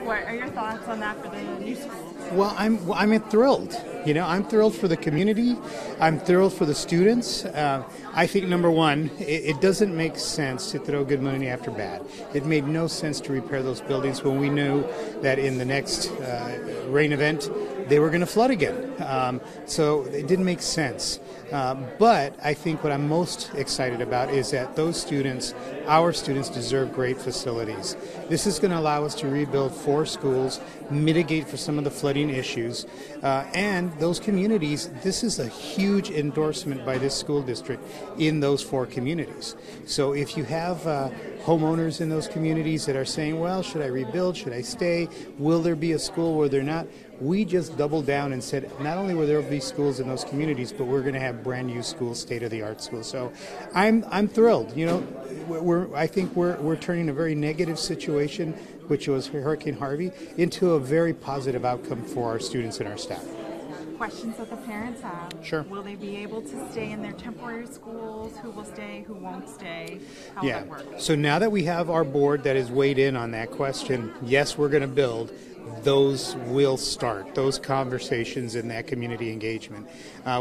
What are your thoughts on that for the new school? Well, I'm thrilled. You know, I'm thrilled for the community. I'm thrilled for the students. I think, number one, it doesn't make sense to throw good money after bad. It made no sense to repair those buildings when we knew that in the next rain event they were going to flood again. So it didn't make sense. But I think what I'm most excited about is that those students, our students, deserve great facilities. This is going to allow us to rebuild 4 schools, mitigate for some of the flooding issues, and those communities. This is a huge endorsement by this school district in those 4 communities. So if you have homeowners in those communities that are saying, well, should I rebuild, should I stay, will there be a school where they're not? We just doubled down and said not only will there be schools in those communities, but we're going to have brand new schools, state-of-the-art schools. So I'm thrilled. You know, I think we're turning a very negative situation, which was Hurricane Harvey, into a very positive outcome for our students and our staff. Questions that the parents have. Sure. Will they be able to stay in their temporary schools? Who will stay? Who won't stay? How will that work? So now that we have our board that has weighed in on that question, yes, we're going to build. Those will start, those conversations and that community engagement.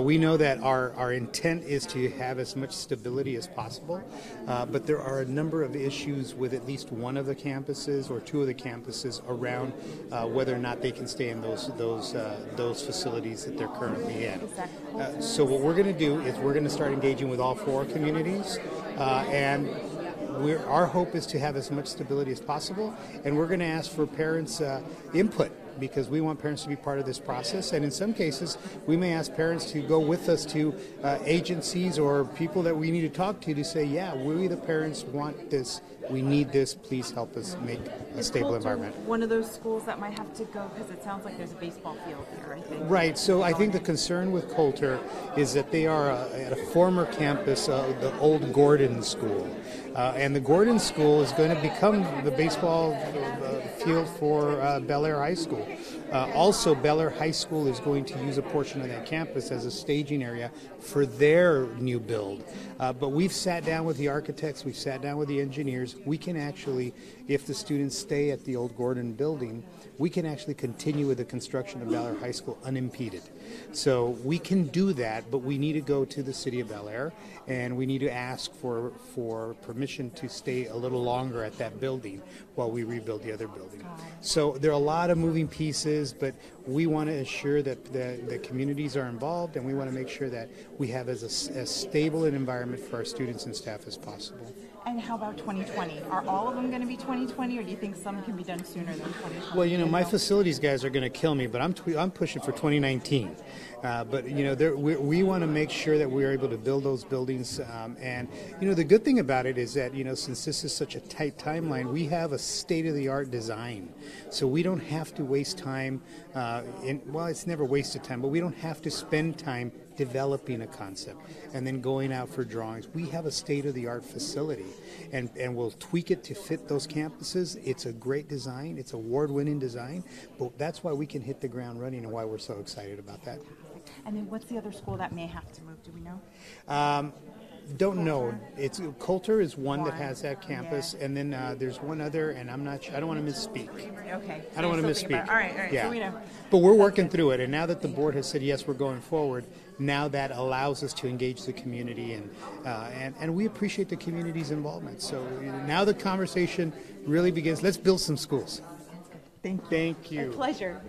We know that our intent is to have as much stability as possible, but there are a number of issues with at least one of the campuses or 2 of the campuses around whether or not they can stay in those facilities that they're currently in. So what we're going to do is we're going to start engaging with all 4 communities, and our hope is to have as much stability as possible, and we're going to ask for parents' input, because we want parents to be part of this process. And in some cases, we may ask parents to go with us to agencies or people that we need to talk to say, yeah, we the parents want this, we need this, please help us make a stable environment. One of those schools that might have to go, because it sounds like there's a baseball field here, I think. Right, so I think the concern with Coulter is that they are at a former campus, the old Gordon School. And the Gordon School is going to become the baseball field for Bel Air High School. Also, Bel Air High School is going to use a portion of that campus as a staging area for their new build. But we've sat down with the architects, we've sat down with the engineers. We can actually, if the students stay at the old Gordon building, we can actually continue with the construction of Bel Air High School unimpeded. So we can do that, but we need to go to the city of Bel Air, and we need to ask for permission to stay a little longer at that building while we rebuild the other building. So there are a lot of moving pieces, but we want to assure that the communities are involved, and we want to make sure that we have as stable an environment for our students and staff as possible. And how about 2020? Are all of them going to be 2020, or do you think some can be done sooner than 2020? Well, you know, my facilities guys are going to kill me, but I'm pushing for 2019. But, you know, we want to make sure that we're able to build those buildings. And, you know, the good thing about it is that, you know, since this is such a tight timeline, we have a state-of-the-art design. So we don't have to waste time. Well, it's never wasted time, but we don't have to spend time developing a concept and then going out for drawings. We have a state-of-the-art facility, and we'll tweak it to fit those campuses. It's a great design. It's award-winning design, but that's why we can hit the ground running and why we're so excited about that. And then what's the other school that may have to move? Do we know? Don't know. Coulter is one that has that campus, and then there's one other, and I'm not sure. I don't want to misspeak. Okay. I don't want to misspeak. All right. Yeah. So we know. But we're working through it, and now that the board has said yes, we're going forward. Now that allows us to engage the community, and we appreciate the community's involvement. So now the conversation really begins. Let's build some schools. Thank you. Thank you. A pleasure.